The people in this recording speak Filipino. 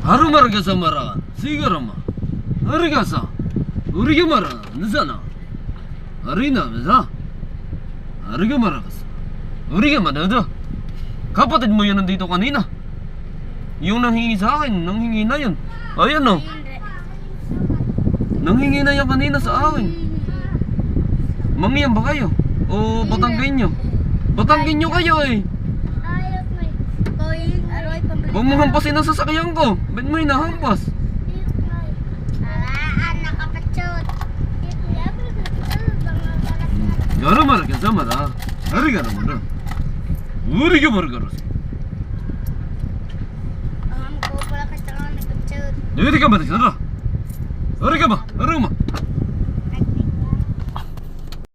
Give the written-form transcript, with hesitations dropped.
하루마르게서 말아 시가라마 어리가서 우리게 말아 늦잖아 어리나면서 어리게 말아갔어 우리게 말아도 kapatid mo yun nandito kanina yung nanghingi sa akin nanghingi na yun ayan o nanghingi na yan kanina sa akin mangyan ba kayo o Batanggenyo Batanggenyo kayo eh huwag mo hampasin ang sasakyan ko. Ba't mo hinahampas? Yaramara ka sa mara. Hariga naman na. Uri ka margaros. Hindi ka ba? Hariga ba? Hariga ba?